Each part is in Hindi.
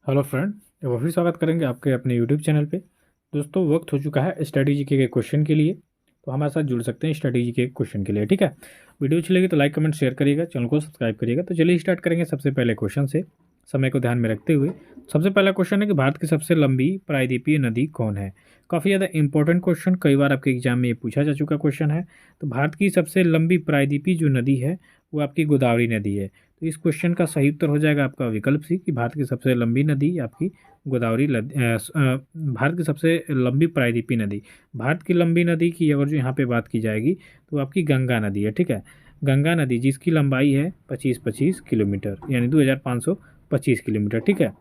हेलो फ्रेंड, एक बार फिर स्वागत करेंगे आपके अपने यूट्यूब चैनल पे। दोस्तों, वक्त हो चुका है स्टडी जीके के क्वेश्चन के लिए, तो हमारे साथ जुड़ सकते हैं स्टडी जीके के क्वेश्चन के लिए। ठीक है, वीडियो अच्छी लगी तो लाइक कमेंट शेयर करिएगा, चैनल को सब्सक्राइब करिएगा। तो चलिए स्टार्ट करेंगे सबसे पहले क्वेश्चन से, समय को ध्यान में रखते हुए। सबसे पहला क्वेश्चन है कि भारत की सबसे लंबी प्रायद्वीपीय नदी कौन है। काफ़ी ज़्यादा इंपॉर्टेंट क्वेश्चन, कई बार आपके एग्जाम में ये पूछा जा चुका क्वेश्चन है। तो भारत की सबसे लंबी प्रायद्वीपीय जो नदी है वो आपकी गोदावरी नदी है। तो इस क्वेश्चन का सही उत्तर हो जाएगा आपका विकल्प सी, कि भारत की सबसे लंबी नदी आपकी गोदावरी भारत की सबसे लंबी प्रायद्वीपीय नदी। भारत की लंबी नदी की अगर जो यहाँ पे बात की जाएगी तो आपकी गंगा नदी है। ठीक है, गंगा नदी जिसकी लंबाई है 25 किलोमीटर, यानी 2525 किलोमीटर। ठीक है,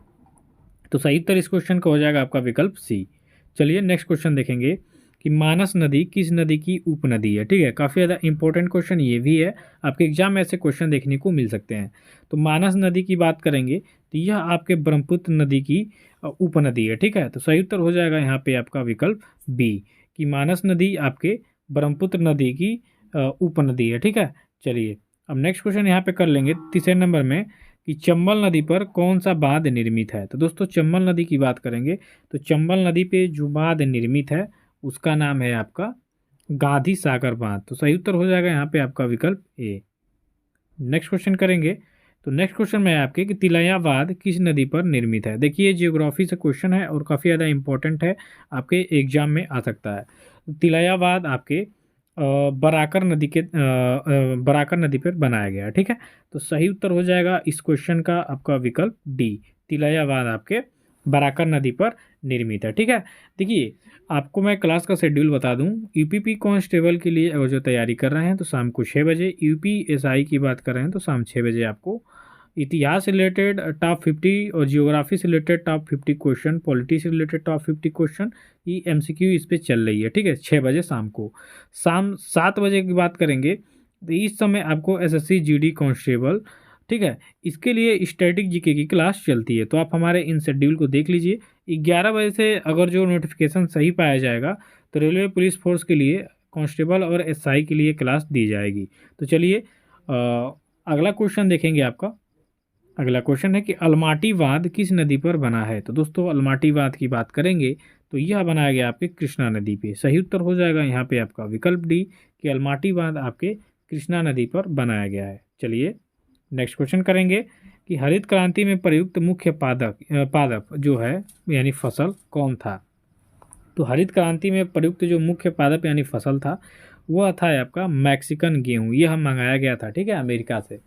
तो सही उत्तर इस क्वेश्चन का हो जाएगा आपका विकल्प सी। चलिए नेक्स्ट क्वेश्चन देखेंगे कि मानस नदी किस नदी की उपनदी है। ठीक है, काफ़ी ज़्यादा इंपॉर्टेंट क्वेश्चन ये भी है, आपके एग्जाम में ऐसे क्वेश्चन देखने को मिल सकते हैं। तो मानस नदी की बात करेंगे तो यह आपके ब्रह्मपुत्र नदी की उपनदी है। ठीक है, तो सही उत्तर हो जाएगा यहाँ पे आपका विकल्प बी, कि मानस नदी आपके ब्रह्मपुत्र नदी की उपनदी है। ठीक है, चलिए अब नेक्स्ट क्वेश्चन यहाँ पे कर लेंगे तीसरे नंबर में, कि चंबल नदी पर कौन सा बांध निर्मित है। तो दोस्तों, चंबल नदी की बात करेंगे तो चंबल नदी पे जो बांध निर्मित है उसका नाम है आपका गांधी सागर बांध। तो सही उत्तर हो जाएगा यहाँ पे आपका विकल्प ए। नेक्स्ट क्वेश्चन करेंगे तो नेक्स्ट क्वेश्चन में आपके कि तिलैयाबाद किस नदी पर निर्मित है। देखिए, जियोग्राफी से क्वेश्चन है और काफ़ी ज़्यादा इंपॉर्टेंट है, आपके एग्जाम में आ सकता है। तिलैयाबाद आपके बराकर नदी पर बनाया गया है। ठीक है, तो सही उत्तर हो जाएगा इस क्वेश्चन का आपका विकल्प डी, तिलैयाबाद आपके बराकर नदी पर निर्मित है। ठीक है, देखिए आपको मैं क्लास का शेड्यूल बता दूं। यूपीपी कांस्टेबल के लिए अगर जो तैयारी कर रहे हैं तो शाम को 6 बजे, यूपीएसआई की बात कर रहे हैं तो शाम 6 बजे आपको इतिहास से रिलेटेड टॉप 50 और जियोग्राफी से रिलेटेड टॉप 50 क्वेश्चन, पॉलिटी से रिलेटेड टॉप 50 क्वेश्चन, ये एमसीक्यू इस पे चल रही है। ठीक है, 6 बजे शाम को। शाम 7 बजे की बात करेंगे तो इस समय आपको एसएससी जीडी कांस्टेबल, ठीक है, इसके लिए स्टैटिक जीके की क्लास चलती है। तो आप हमारे इन शेड्यूल को देख लीजिए। 11 बजे से अगर जो नोटिफिकेशन सही पाया जाएगा तो रेलवे पुलिस फोर्स के लिए कांस्टेबल और एसआई के लिए क्लास दी जाएगी। तो चलिए अगला क्वेश्चन देखेंगे आपका। अगला क्वेश्चन है कि अलमाटी बांध किस नदी पर बना है। तो दोस्तों, अलमाटी बांध की बात करेंगे तो यह बनाया गया आपके कृष्णा नदी पे। सही उत्तर हो जाएगा यहाँ पे आपका विकल्प डी, कि अलमाटी बांध आपके कृष्णा नदी पर बनाया गया है। चलिए नेक्स्ट क्वेश्चन करेंगे कि हरित क्रांति में प्रयुक्त मुख्य पादप जो है यानी फसल कौन था। तो हरित क्रांति में प्रयुक्त जो मुख्य पादप यानी फसल था वह था आपका मैक्सिकन गेहूं। यह मंगाया गया था, ठीक है, अमेरिका से,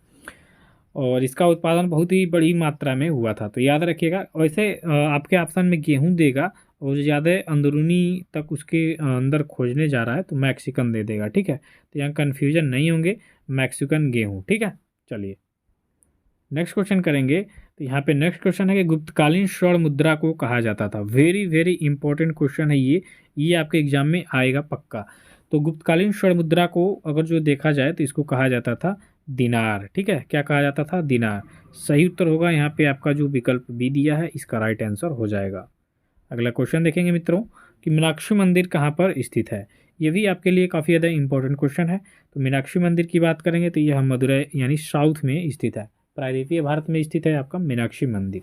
और इसका उत्पादन बहुत ही बड़ी मात्रा में हुआ था। तो याद रखिएगा। वैसे आपके ऑप्शन में गेहूं देगा और ज़्यादा अंदरूनी तक उसके अंदर खोजने जा रहा है तो मैक्सिकन दे देगा। ठीक है, तो यहाँ कन्फ्यूजन नहीं होंगे, मैक्सिकन गेहूं। ठीक है, चलिए नेक्स्ट क्वेश्चन करेंगे। तो यहाँ पे नेक्स्ट क्वेश्चन है कि गुप्तकालीन स्वर्ण मुद्रा को कहा जाता था। वेरी वेरी इंपॉर्टेंट क्वेश्चन है ये आपके एग्जाम में आएगा पक्का। तो गुप्तकालीन स्वर्ण मुद्रा को अगर जो देखा जाए तो इसको कहा जाता था दिनार। ठीक है, क्या कहा जाता था? दिनार। सही उत्तर होगा यहाँ पे आपका जो विकल्प बी दिया है, इसका राइट आंसर हो जाएगा। अगला क्वेश्चन देखेंगे मित्रों कि मीनाक्षी मंदिर कहाँ पर स्थित है। ये भी आपके लिए काफ़ी ज़्यादा इंपॉर्टेंट क्वेश्चन है। तो मीनाक्षी मंदिर की बात करेंगे तो यह मदुरै यानी साउथ में स्थित है, प्रायद्वीपीय भारत में स्थित है आपका मीनाक्षी मंदिर।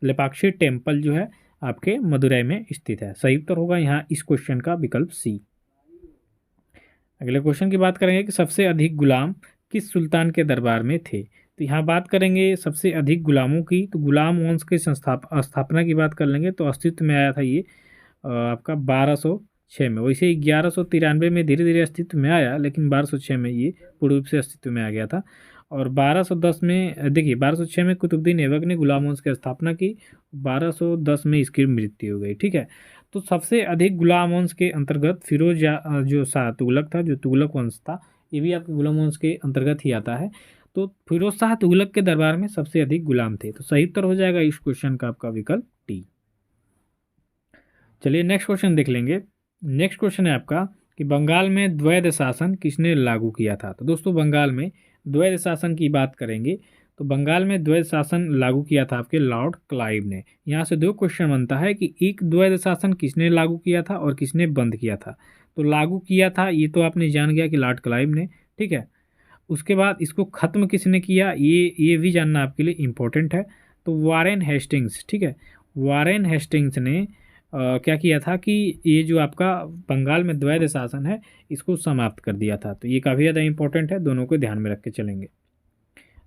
लेपाक्षी टेम्पल जो है आपके मदुरै में स्थित है। सही उत्तर होगा यहाँ इस क्वेश्चन का विकल्प सी। अगले क्वेश्चन की बात करेंगे कि सबसे अधिक गुलाम किस सुल्तान के दरबार में थे। तो यहाँ बात करेंगे सबसे अधिक गुलामों की, तो गुलाम वंश के स्थापना की बात कर लेंगे तो अस्तित्व में आया था ये आपका 1206 में। वैसे 1193 में धीरे धीरे अस्तित्व में आया, लेकिन 1206 में ये पूर्ण रूप से अस्तित्व में आ गया था। और 1210 में देखिए, 1206 में कुतुबुद्दीन ऐबक ने गुलाम वंश की स्थापना की, 1210 में इसकी मृत्यु हो गई। ठीक है, तो सबसे अधिक गुलाम वंश के अंतर्गत फिरोज जो शाह तुगलक था, जो तुगलक वंश था, ये भी आपके गुलाम वंश के अंतर्गत ही आता है। तो फिरोज शाह तुगलक के दरबार में सबसे अधिक गुलाम थे। तो सही उत्तर हो जाएगा इस क्वेश्चन का आपका विकल्प डी। चलिए नेक्स्ट क्वेश्चन देख लेंगे। नेक्स्ट क्वेश्चन है आपका कि बंगाल में द्वैध शासन किसने लागू किया था। तो दोस्तों, बंगाल में द्वैध शासन की बात करेंगे तो बंगाल में द्वैध शासन लागू किया था आपके लॉर्ड क्लाइव ने। यहाँ से दो क्वेश्चन बनता है कि एक, द्वैध शासन किसने लागू किया था और किसने बंद किया था। तो लागू किया था ये तो आपने जान गया कि लॉर्ड क्लाइव ने, ठीक है। उसके बाद इसको खत्म किसने किया, ये भी जानना आपके लिए इम्पोर्टेंट है। तो वारेन हेस्टिंग्स, ठीक है, वारेन हेस्टिंग्स ने क्या किया था कि ये जो आपका बंगाल में द्वैध शासन है इसको समाप्त कर दिया था। तो ये काफ़ी ज़्यादा इंपॉर्टेंट है, दोनों को ध्यान में रख के चलेंगे।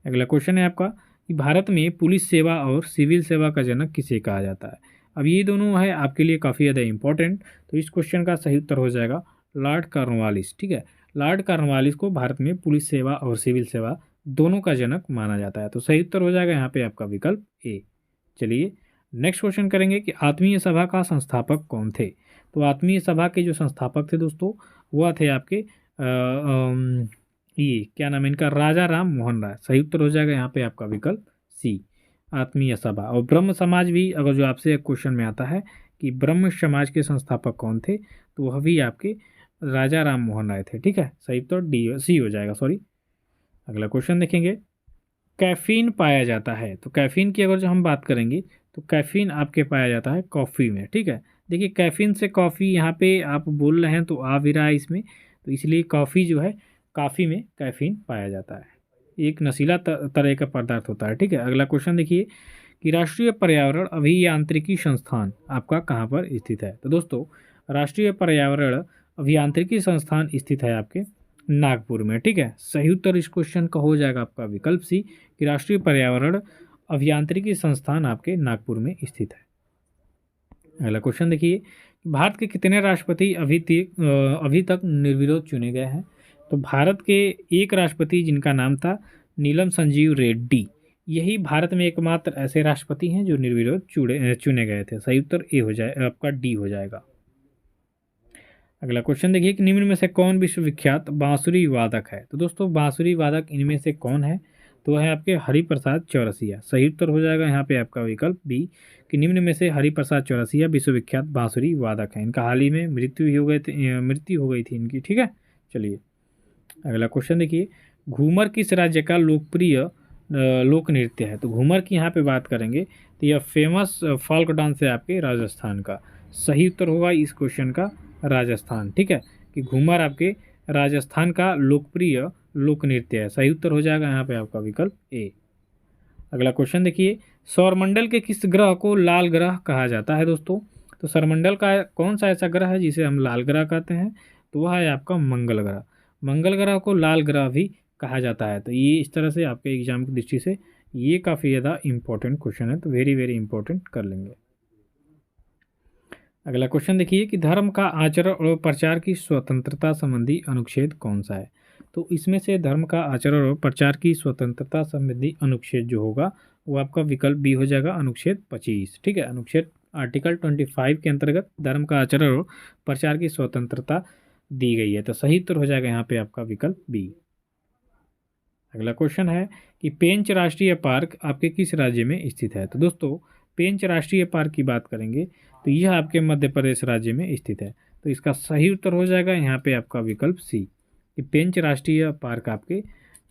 अगला क्वेश्चन है आपका कि भारत में पुलिस सेवा और सिविल सेवा का जनक किसे कहा जाता है। अब ये दोनों है आपके लिए काफ़ी ज़्यादा इंपॉर्टेंट, तो इस क्वेश्चन का सही उत्तर हो जाएगा लॉर्ड कॉर्नवालिस, ठीक है। लॉर्ड कॉर्नवालिस को भारत में पुलिस सेवा और सिविल सेवा दोनों का जनक माना जाता है। तो सही उत्तर हो जाएगा यहाँ पे आपका विकल्प ए। चलिए नेक्स्ट क्वेश्चन करेंगे कि आत्मीय सभा का संस्थापक कौन थे। तो आत्मीय सभा के जो संस्थापक थे दोस्तों वह थे आपके ये क्या नाम है इनका, राजा राम मोहन राय। सही उत्तर हो जाएगा यहाँ पे आपका विकल्प सी, आत्मीय सभा। और ब्रह्म समाज भी अगर जो आपसे एक क्वेश्चन में आता है कि ब्रह्म समाज के संस्थापक कौन थे, तो वह भी आपके राजा राम मोहन राय थे, ठीक है। सही उत्तर डी सी हो जाएगा, सॉरी। अगला क्वेश्चन देखेंगे, कैफीन पाया जाता है। तो कैफीन की अगर जो हम बात करेंगे तो कैफीन आपके पाया जाता है कॉफ़ी में, ठीक है। देखिए कैफीन से कॉफ़ी यहाँ पे आप बोल रहे हैं तो आ भी रहा है इसमें, तो इसलिए कॉफ़ी जो है कॉफ़ी में कैफीन पाया जाता है, एक नशीला तरह का पदार्थ होता है, ठीक है। अगला क्वेश्चन देखिए कि राष्ट्रीय पर्यावरण अभियांत्रिकी संस्थान आपका कहाँ पर स्थित है। तो दोस्तों राष्ट्रीय पर्यावरण अभियांत्रिकी संस्थान स्थित है आपके नागपुर में, ठीक है। सही उत्तर इस क्वेश्चन का हो जाएगा आपका विकल्प सी कि राष्ट्रीय पर्यावरण अभियांत्रिकी संस्थान आपके नागपुर में स्थित है। अगला क्वेश्चन देखिए, भारत के कितने राष्ट्रपति अभी तक निर्विरोध चुने गए हैं। तो भारत के एक राष्ट्रपति जिनका नाम था नीलम संजीव रेड्डी, यही भारत में एकमात्र ऐसे राष्ट्रपति हैं जो निर्विरोध चुने गए थे। सही उत्तर ए हो जाए आपका डी हो जाएगा। अगला क्वेश्चन देखिए कि निम्न में से कौन विश्वविख्यात बांसुरी वादक है। तो दोस्तों बांसुरी वादक इनमें से कौन है, तो वह है आपके हरिप्रसाद चौरसिया। सही उत्तर हो जाएगा यहाँ पे आपका विकल्प बी कि निम्न में से हरिप्रसाद चौरसिया विश्वविख्यात बांसुरी वादक है। इनका हाल ही में मृत्यु हो गई थी इनकी, ठीक है। चलिए अगला क्वेश्चन देखिए, घूमर किस राज्य का लोकप्रिय लोक नृत्य है। तो घूमर की यहाँ पे बात करेंगे तो यह फेमस फोल्क डांस है आपके राजस्थान का। सही उत्तर होगा इस क्वेश्चन का राजस्थान, ठीक है, कि घूमर आपके राजस्थान का लोकप्रिय लोक नृत्य है। सही उत्तर हो जाएगा यहाँ पे आपका विकल्प ए। अगला क्वेश्चन देखिए, सौरमंडल के किस ग्रह को लाल ग्रह कहा जाता है दोस्तों। तो सौरमंडल का कौन सा ऐसा ग्रह है जिसे हम लाल ग्रह कहते हैं, तो वह है आपका मंगल ग्रह। मंगल ग्रह को लाल ग्रह भी कहा जाता है। तो ये इस तरह से आपके एग्जाम की दृष्टि से ये काफ़ी ज़्यादा इंपॉर्टेंट क्वेश्चन है, तो वेरी वेरी इंपॉर्टेंट कर लेंगे। अगला क्वेश्चन देखिए कि धर्म का आचरण और प्रचार की स्वतंत्रता संबंधी अनुच्छेद कौन सा है। तो इसमें से धर्म का आचरण और प्रचार की स्वतंत्रता संबंधी अनुच्छेद जो होगा वो आपका विकल्प बी हो जाएगा, अनुच्छेद 25, ठीक है। अनुच्छेद आर्टिकल 25 के अंतर्गत धर्म का आचरण और प्रचार की स्वतंत्रता दी गई है। तो सही उत्तर हो जाएगा यहाँ पे आपका विकल्प बी। अगला क्वेश्चन है कि पेंच राष्ट्रीय पार्क आपके किस राज्य में स्थित है। तो दोस्तों पेंच राष्ट्रीय पार्क की बात करेंगे तो यह आपके मध्य प्रदेश राज्य में स्थित है। तो इसका सही उत्तर हो जाएगा यहाँ पे आपका विकल्प सी कि पेंच राष्ट्रीय पार्क आपके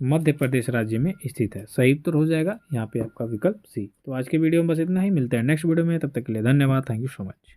मध्य प्रदेश राज्य में स्थित है। सही उत्तर हो जाएगा यहाँ पे आपका विकल्प सी। तो आज के वीडियो में बस इतना ही, मिलते हैं नेक्स्ट वीडियो में, तब तक के लिए धन्यवाद, थैंक यू सो मच।